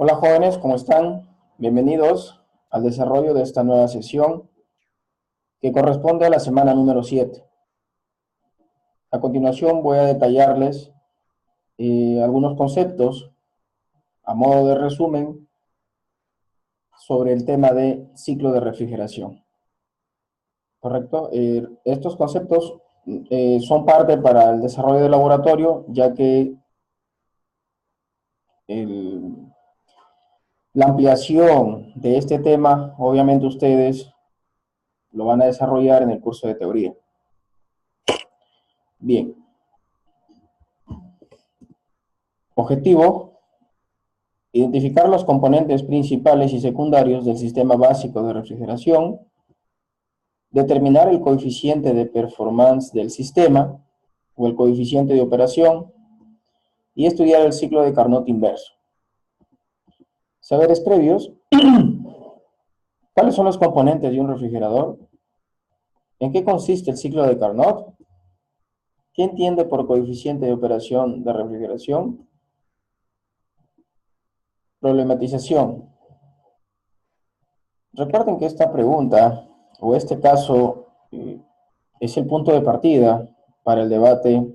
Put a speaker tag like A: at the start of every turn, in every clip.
A: Hola jóvenes, ¿cómo están? Bienvenidos al desarrollo de esta nueva sesión que corresponde a la semana número 7. A continuación voy a detallarles algunos conceptos a modo de resumen sobre el tema de ciclo de refrigeración. ¿Correcto? Estos conceptos son parte para el desarrollo del laboratorio, ya que el, la ampliación de este tema, obviamente ustedes lo van a desarrollar en el curso de teoría. Bien, objetivo: identificar los componentes principales y secundarios del sistema básico de refrigeración, determinar el coeficiente de performance del sistema o el coeficiente de operación y estudiar el ciclo de Carnot inverso. Saberes previos: ¿cuáles son los componentes de un refrigerador? ¿En qué consiste el ciclo de Carnot? ¿Qué entiende por coeficiente de operación de refrigeración? Problematización: recuerden que esta pregunta o este caso es el punto de partida para el debate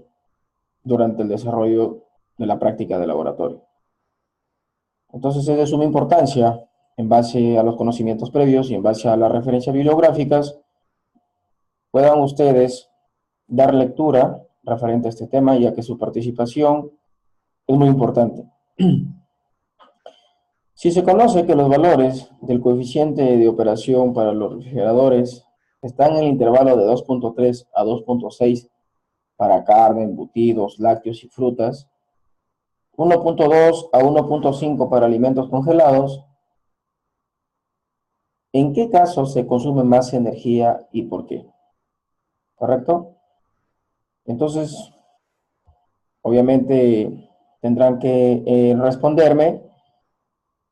A: durante el desarrollo de la práctica de laboratorio. Entonces es de suma importancia, en base a los conocimientos previos y en base a las referencias bibliográficas, puedan ustedes dar lectura referente a este tema, ya que su participación es muy importante. Si se conoce que los valores del coeficiente de operación para los refrigeradores están en el intervalo de 2.3 a 2.6 para carne, embutidos, lácteos y frutas, 1.2 a 1.5 para alimentos congelados, ¿en qué caso se consume más energía y por qué? ¿Correcto? Entonces, obviamente tendrán que responderme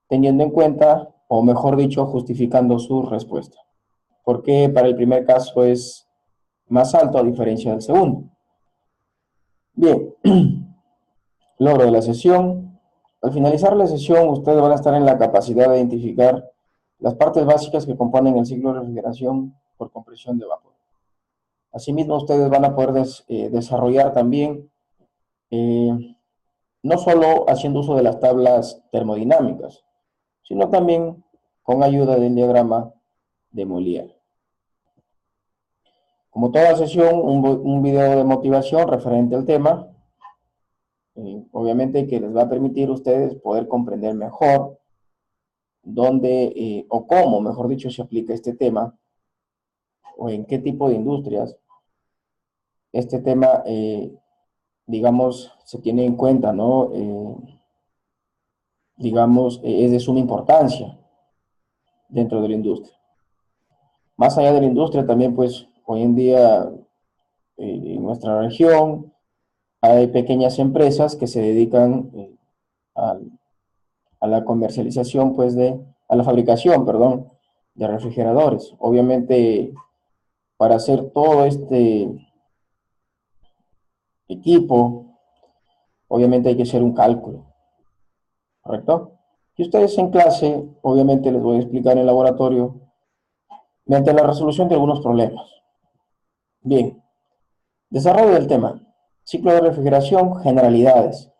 A: teniendo en cuenta, o mejor dicho, justificando su respuesta. ¿Por qué para el primer caso es más alto a diferencia del segundo? Bien, logro de la sesión. Al finalizar la sesión, ustedes van a estar en la capacidad de identificar las partes básicas que componen el ciclo de refrigeración por compresión de vapor. Asimismo, ustedes van a poder desarrollar también, no solo haciendo uso de las tablas termodinámicas, sino también con ayuda del diagrama de Molière. Como toda sesión, un video de motivación referente al tema, obviamente que les va a permitir a ustedes poder comprender mejor dónde o cómo, mejor dicho, se aplica este tema o en qué tipo de industrias este tema, digamos, se tiene en cuenta, ¿no? Digamos, es de suma importancia dentro de la industria. Más allá de la industria, también, pues, hoy en día, en nuestra región, hay pequeñas empresas que se dedican a, a la comercialización, pues, a la fabricación, perdón, de refrigeradores. Obviamente, para hacer todo este equipo, obviamente hay que hacer un cálculo, ¿correcto? Y ustedes en clase, obviamente les voy a explicar en el laboratorio mediante la resolución de algunos problemas. Bien, desarrollo del tema. Ciclo de refrigeración, generalidades.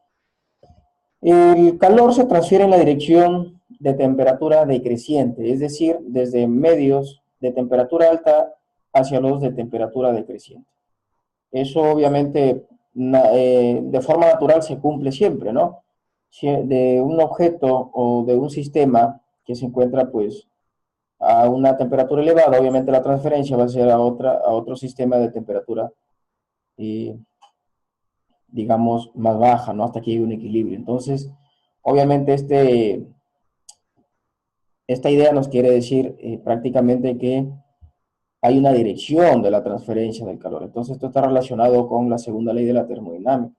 A: El calor se transfiere en la dirección de temperatura decreciente, es decir, desde medios de temperatura alta hacia los de temperatura decreciente. Eso obviamente de forma natural se cumple siempre, ¿no? Si de un objeto o de un sistema que se encuentra pues a una temperatura elevada, obviamente la transferencia va a ser a otro sistema de temperatura, eh, digamos, más baja, ¿no? Hasta que llegue un equilibrio. Entonces, obviamente esta idea nos quiere decir prácticamente que hay una dirección de la transferencia del calor. Entonces, esto está relacionado con la segunda ley de la termodinámica.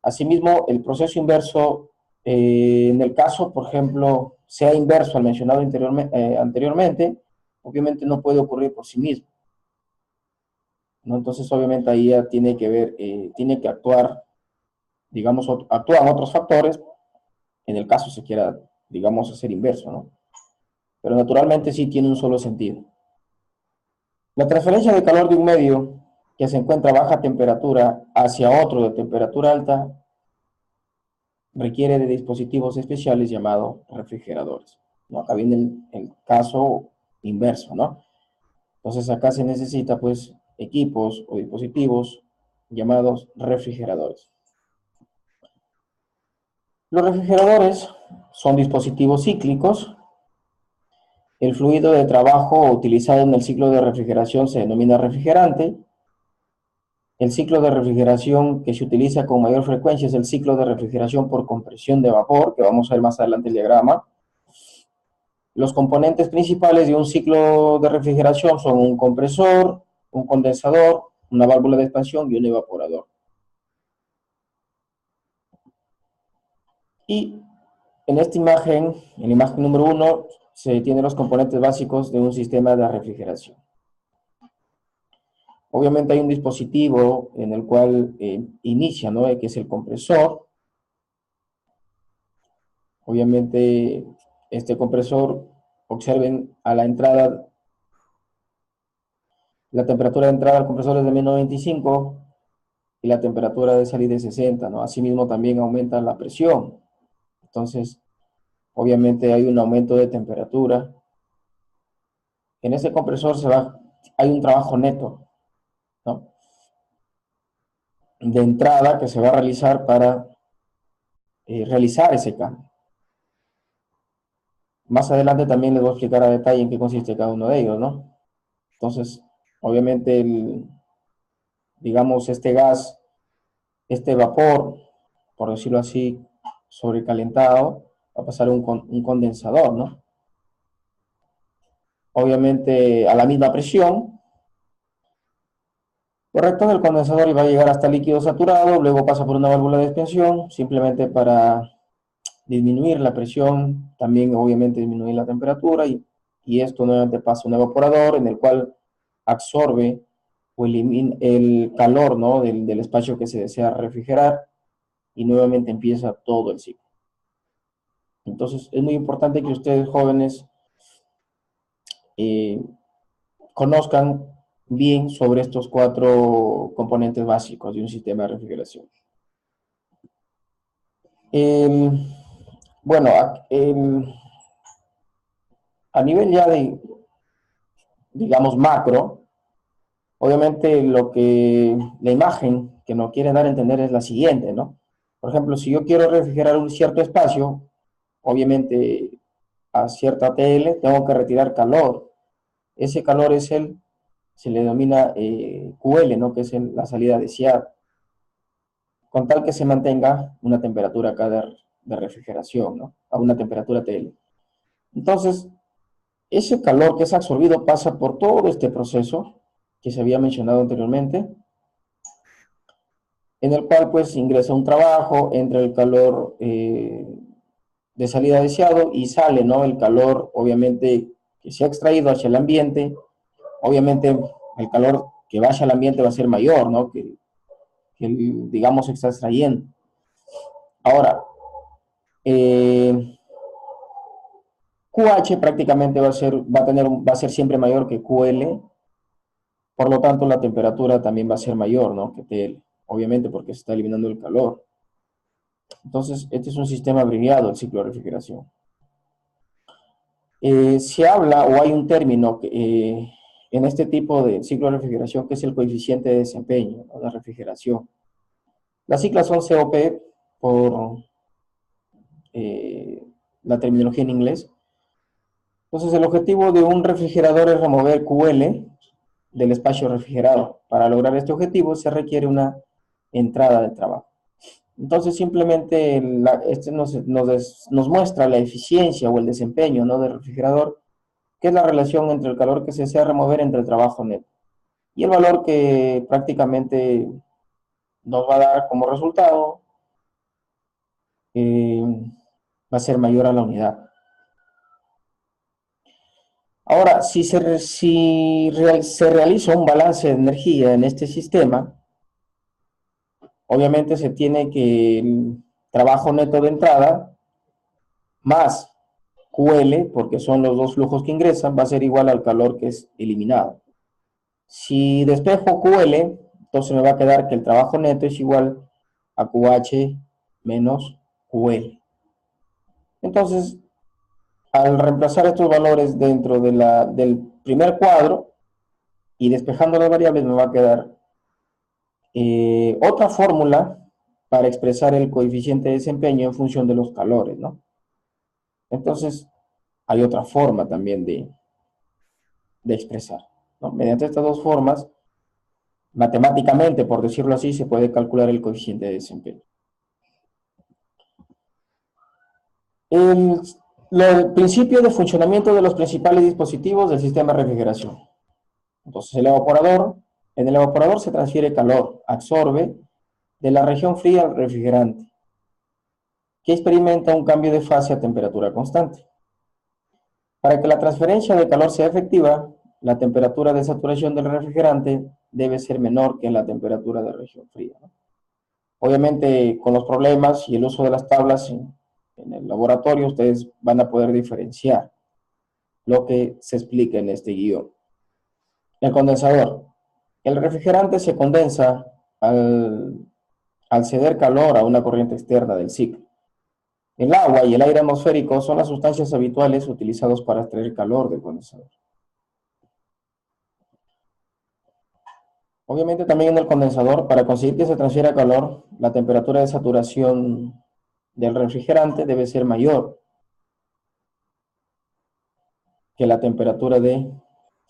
A: Asimismo, el proceso inverso, en el caso, por ejemplo, sea inverso al mencionado anteriormente, obviamente no puede ocurrir por sí mismo, ¿no? Entonces, obviamente ahí ya tiene que actuar, digamos, actúan otros factores en el caso se quiera, digamos, hacer inverso, ¿no? Pero naturalmente sí tiene un solo sentido. La transferencia de calor de un medio que se encuentra a baja temperatura hacia otro de temperatura alta requiere de dispositivos especiales llamados refrigeradores, ¿no? Acá viene el caso inverso, ¿no? Entonces acá se necesita pues equipos o dispositivos llamados refrigeradores. Los refrigeradores son dispositivos cíclicos. El fluido de trabajo utilizado en el ciclo de refrigeración se denomina refrigerante. El ciclo de refrigeración que se utiliza con mayor frecuencia es el ciclo de refrigeración por compresión de vapor, que vamos a ver más adelante el diagrama. Los componentes principales de un ciclo de refrigeración son un compresor, un condensador, una válvula de expansión y un evaporador. Y en esta imagen, en la imagen número 1, se tienen los componentes básicos de un sistema de refrigeración. Obviamente hay un dispositivo en el cual inicia, ¿no? Que es el compresor. Obviamente este compresor, observen a la entrada, la temperatura de entrada al compresor es de 1095 y la temperatura de salida es 60, ¿no? Asimismo también aumenta la presión. Entonces, obviamente hay un aumento de temperatura. En este compresor hay un trabajo neto, ¿no? De entrada que se va a realizar para realizar ese cambio. Más adelante también les voy a explicar a detalle en qué consiste cada uno de ellos, ¿no? Entonces, obviamente, digamos, este gas, este vapor, por decirlo así, sobrecalentado, va a pasar a un condensador, ¿no? Obviamente a la misma presión, correcto, el condensador va a llegar hasta líquido saturado, luego pasa por una válvula de expansión, simplemente para disminuir la presión, también obviamente disminuir la temperatura, y esto nuevamente pasa a un evaporador en el cual absorbe o elimina el calor, ¿no? del espacio que se desea refrigerar, y nuevamente empieza todo el ciclo. Entonces es muy importante que ustedes jóvenes conozcan bien sobre estos 4 componentes básicos de un sistema de refrigeración. Bueno, a nivel ya de, digamos, macro, obviamente la imagen que nos quiere dar a entender es la siguiente, ¿no? Por ejemplo, si yo quiero refrigerar un cierto espacio, obviamente a cierta TL tengo que retirar calor. Ese calor se le denomina QL, ¿no? Que es la salida deseada, con tal que se mantenga una temperatura acá de refrigeración, ¿no? A una temperatura TL. Entonces, ese calor que es absorbido pasa por todo este proceso que se había mencionado anteriormente, en el cual pues ingresa un trabajo, entra el calor de salida deseado y sale, ¿no? El calor, obviamente, que se ha extraído hacia el ambiente. Obviamente, el calor que va hacia el ambiente va a ser mayor, ¿no? Que digamos, se está extrayendo. Ahora, QH prácticamente va a ser siempre mayor que QL, por lo tanto la temperatura también va a ser mayor, ¿no? Que TL, obviamente porque se está eliminando el calor. Entonces, este es un sistema abreviado, el ciclo de refrigeración. Se habla o hay un término en este tipo de ciclo de refrigeración que es el coeficiente de desempeño, ¿no? De refrigeración. Las siglas son COP por la terminología en inglés. Entonces, el objetivo de un refrigerador es remover QL del espacio refrigerado. Para lograr este objetivo se requiere una entrada de trabajo. Entonces, simplemente este nos muestra la eficiencia o el desempeño, ¿no? Del refrigerador, que es la relación entre el calor que se desea remover entre el trabajo neto y el valor que prácticamente nos va a dar como resultado va a ser mayor a la unidad. Ahora, si se realiza un balance de energía en este sistema, obviamente se tiene que el trabajo neto de entrada más QL, porque son los dos flujos que ingresan, va a ser igual al calor que es eliminado. Si despejo QL, entonces me va a quedar que el trabajo neto es igual a QH menos QL. Entonces, al reemplazar estos valores dentro del primer cuadro y despejando las variables, me va a quedar otra fórmula para expresar el coeficiente de desempeño en función de los calores, ¿no? Entonces, hay otra forma también de expresar, ¿no? Mediante estas dos formas, matemáticamente, por decirlo así, se puede calcular el coeficiente de desempeño. El principio de funcionamiento de los principales dispositivos del sistema de refrigeración. Entonces, en el evaporador se transfiere calor, absorbe de la región fría al refrigerante, que experimenta un cambio de fase a temperatura constante. Para que la transferencia de calor sea efectiva, la temperatura de saturación del refrigerante debe ser menor que la temperatura de región fría, ¿no? Obviamente, con los problemas y el uso de las tablas en el laboratorio, ustedes van a poder diferenciar lo que se explica en este guión. El condensador. El refrigerante se condensa al ceder calor a una corriente externa del ciclo. El agua y el aire atmosférico son las sustancias habituales utilizadas para extraer calor del condensador. Obviamente también en el condensador, para conseguir que se transfiera calor, la temperatura de saturación del refrigerante debe ser mayor que la temperatura de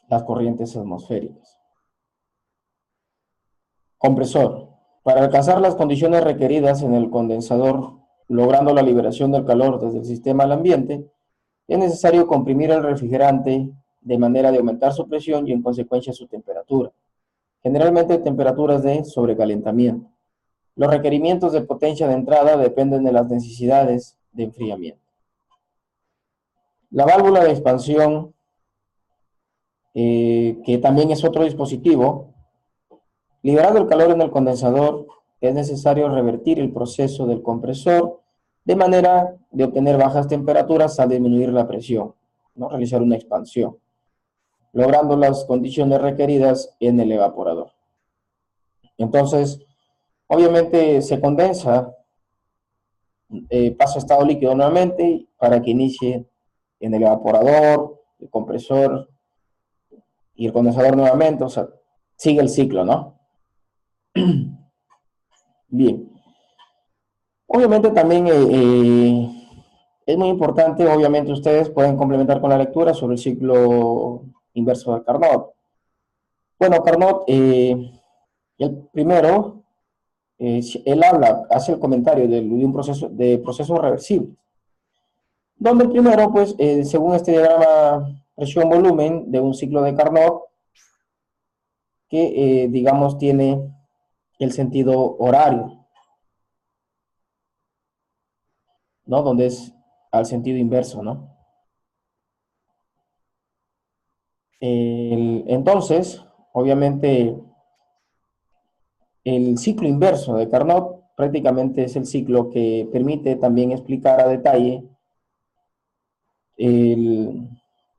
A: las corrientes atmosféricas. Compresor. Para alcanzar las condiciones requeridas en el condensador, logrando la liberación del calor desde el sistema al ambiente, es necesario comprimir el refrigerante de manera de aumentar su presión y en consecuencia su temperatura. Generalmente temperaturas de sobrecalentamiento. Los requerimientos de potencia de entrada dependen de las necesidades de enfriamiento. La válvula de expansión, que también es otro dispositivo, liberando el calor en el condensador, es necesario revertir el proceso del compresor de manera de obtener bajas temperaturas al disminuir la presión, ¿no? Realizar una expansión, logrando las condiciones requeridas en el evaporador. Entonces, obviamente se condensa, pasa a estado líquido nuevamente para que inicie en el evaporador, el compresor y el condensador nuevamente, o sea, sigue el ciclo, ¿no? Bien. Obviamente también es muy importante, obviamente ustedes pueden complementar con la lectura sobre el ciclo inverso de Carnot. Bueno, Carnot, el primero, él hace el comentario de un proceso reversible, donde el primero, pues, según este diagrama presión-volumen de un ciclo de Carnot, que, digamos, tiene el sentido horario, ¿no? Donde es al sentido inverso, ¿no? Entonces, obviamente, el ciclo inverso de Carnot prácticamente es el ciclo que permite también explicar a detalle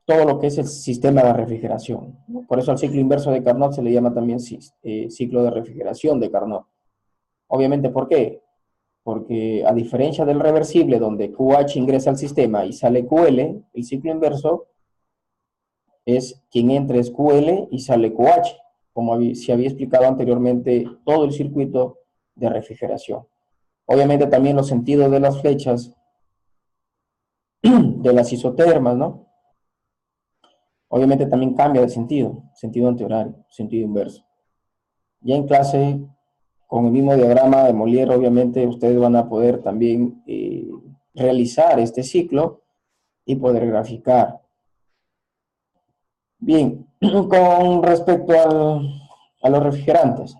A: todo lo que es el sistema de refrigeración, ¿no? Por eso al ciclo inverso de Carnot se le llama también ciclo de refrigeración de Carnot. Obviamente, ¿por qué? Porque a diferencia del reversible, donde QH ingresa al sistema y sale QL, el ciclo inverso es quien entra es QL y sale QH, como se había explicado anteriormente todo el circuito de refrigeración. Obviamente también los sentidos de las flechas de las isotermas, ¿no? Obviamente también cambia de sentido antihorario, sentido inverso. Ya en clase, con el mismo diagrama de Molière, obviamente ustedes van a poder también realizar este ciclo y poder graficar. Bien, con respecto a los refrigerantes.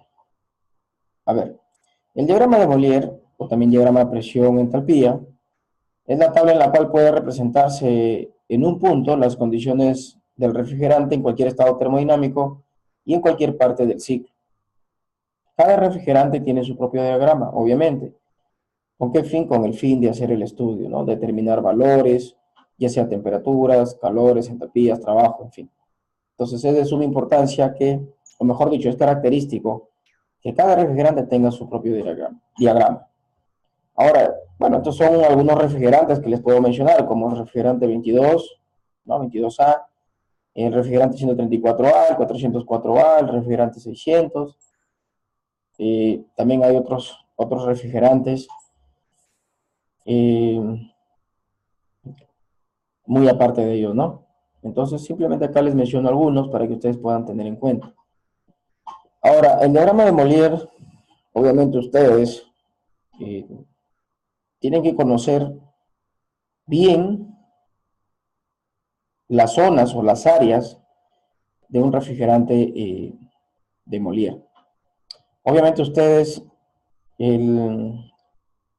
A: A ver, el diagrama de Molière, o también diagrama de presión-entalpía, es la tabla en la cual puede representarse en un punto las condiciones del refrigerante en cualquier estado termodinámico y en cualquier parte del ciclo. Cada refrigerante tiene su propio diagrama, obviamente. ¿Con qué fin? Con el fin de hacer el estudio, ¿no? Determinar valores, ya sea temperaturas, calores, entalpías, trabajo, en fin. Entonces es de suma importancia que, o mejor dicho, es característico que cada refrigerante tenga su propio diagrama. Ahora, bueno, estos son algunos refrigerantes que les puedo mencionar, como el refrigerante 22, ¿no? 22A, el refrigerante 134A, el 404A, el refrigerante 600. También hay otros refrigerantes eh, muy aparte de ellos, ¿no? Entonces, simplemente acá les menciono algunos para que ustedes puedan tener en cuenta. Ahora, el diagrama de Molière, obviamente ustedes eh, tienen que conocer bien las zonas o las áreas de un refrigerante de Molière. Obviamente ustedes,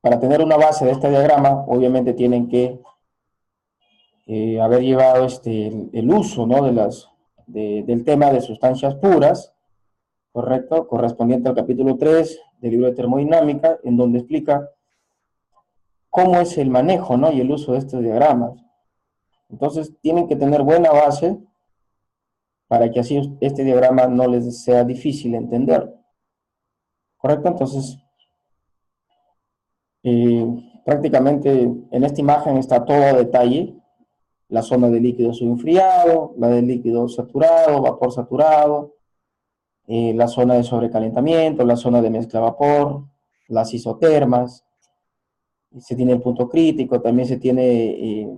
A: para tener una base de este diagrama, obviamente tienen que haber llevado el uso, ¿no? Del tema de sustancias puras, ¿correcto? Correspondiente al capítulo 3 del libro de termodinámica, en donde explica cómo es el manejo, ¿no? Y el uso de estos diagramas. Entonces, tienen que tener buena base para que así este diagrama no les sea difícil entender, ¿correcto? Entonces, prácticamente en esta imagen está todo a detalle, la zona de líquido subenfriado, la de líquido saturado, vapor saturado, la zona de sobrecalentamiento, la zona de mezcla vapor, las isotermas, se tiene el punto crítico, también se tiene,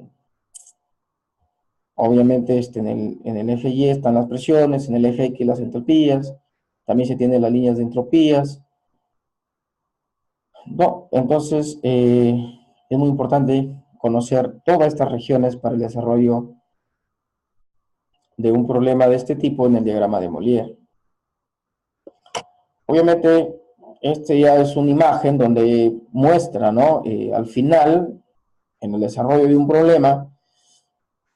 A: obviamente en el eje Y están las presiones, en el eje X las entropías, también se tienen las líneas de entropías. No, entonces es muy importante conocer todas estas regiones para el desarrollo de un problema de este tipo en el diagrama de Molière. Obviamente, este ya es una imagen donde muestra, ¿no? Al final, en el desarrollo de un problema,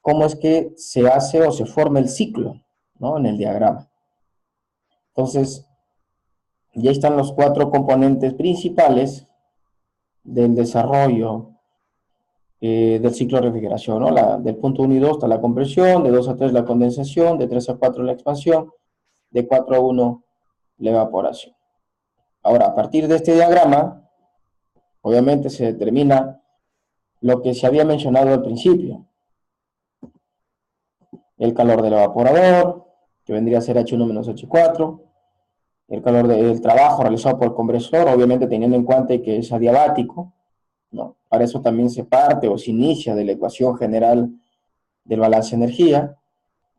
A: cómo es que se hace o se forma el ciclo, ¿no? En el diagrama. Entonces, ya están los 4 componentes principales del desarrollo del ciclo de refrigeración, ¿no? Del punto 1 y 2 está la compresión, de 2 a 3 la condensación, de 3 a 4 la expansión, de 4 a 1 la evaporación. Ahora, a partir de este diagrama, obviamente se determina lo que se había mencionado al principio. El calor del evaporador, que vendría a ser H1 menos H4, el calor del trabajo realizado por el compresor, obviamente teniendo en cuenta que es adiabático, ¿no? Para eso también se parte o se inicia de la ecuación general del balance de energía,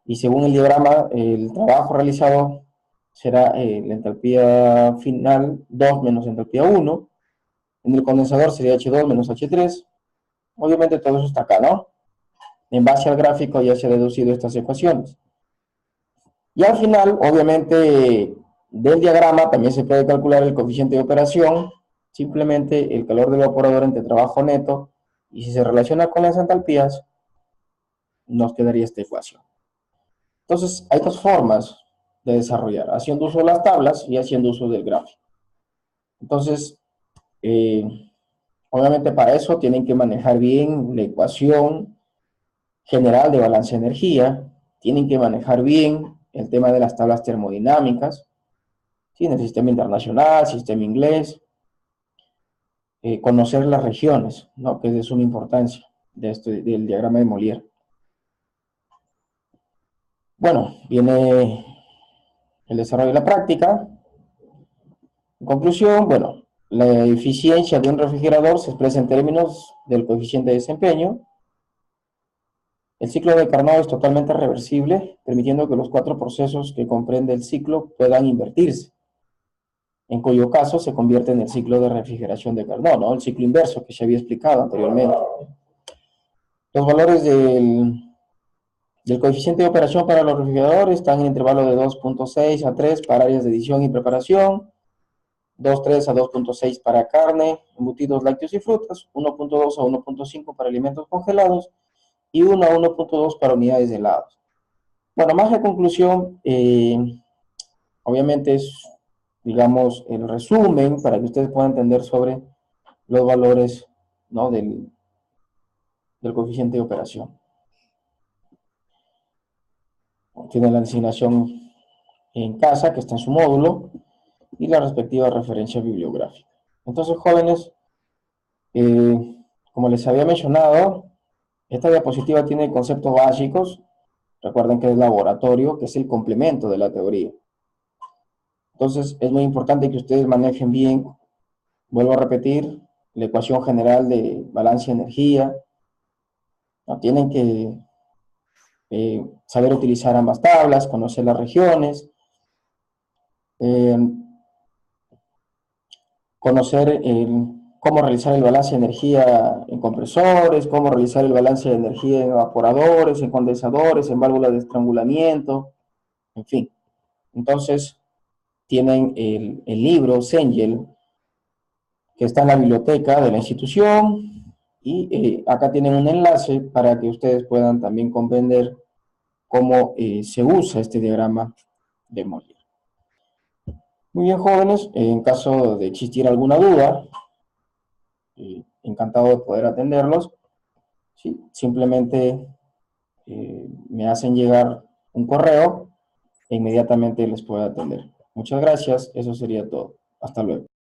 A: y según el diagrama, el trabajo realizado será la entalpía final 2 menos entalpía 1, en el condensador sería H2 menos H3, obviamente todo eso está acá, ¿no? En base al gráfico ya se han deducido estas ecuaciones. Y al final, obviamente, del diagrama también se puede calcular el coeficiente de operación, simplemente el calor del evaporador entre trabajo neto, y si se relaciona con las entalpías, nos quedaría esta ecuación. Entonces, hay 2 formas de desarrollar, haciendo uso de las tablas y haciendo uso del gráfico. Entonces, obviamente para eso tienen que manejar bien la ecuación general de balance de energía, tienen que manejar bien el tema de las tablas termodinámicas, ¿sí? En el sistema internacional, sistema inglés, conocer las regiones, ¿no? Que es de suma importancia del diagrama de Molière. Bueno, viene el desarrollo de la práctica. En conclusión, bueno, la eficiencia de un refrigerador se expresa en términos del coeficiente de desempeño. El ciclo de Carnot es totalmente reversible, permitiendo que los 4 procesos que comprende el ciclo puedan invertirse, en cuyo caso se convierte en el ciclo de refrigeración de Carnot, ¿no? El ciclo inverso que se había explicado anteriormente. Los valores del coeficiente de operación para los refrigeradores están en intervalo de 2.6 a 3 para áreas de edición y preparación, 2.3 a 2.6 para carne, embutidos, lácteos y frutas, 1.2 a 1.5 para alimentos congelados y 1 a 1.2 para unidades de helados. Bueno, más de conclusión, obviamente es, digamos, el resumen para que ustedes puedan entender sobre los valores, ¿no?, del coeficiente de operación. Tiene la designación en casa, que está en su módulo, y la respectiva referencia bibliográfica. Entonces, jóvenes, como les había mencionado, esta diapositiva tiene conceptos básicos. Recuerden que es laboratorio, que es el complemento de la teoría. Entonces, es muy importante que ustedes manejen bien, vuelvo a repetir, la ecuación general de balance de energía. ¿No? Tienen que saber utilizar ambas tablas, conocer las regiones, eh, conocer cómo realizar el balance de energía en compresores, cómo realizar el balance de energía en evaporadores, en condensadores, en válvulas de estrangulamiento, en fin. Entonces, tienen el libro Cengel, que está en la biblioteca de la institución, y acá tienen un enlace para que ustedes puedan también comprender cómo se usa este diagrama de Mollier. Muy bien, jóvenes, en caso de existir alguna duda, encantado de poder atenderlos. ¿Sí? Simplemente me hacen llegar un correo e inmediatamente les puedo atender. Muchas gracias, eso sería todo. Hasta luego.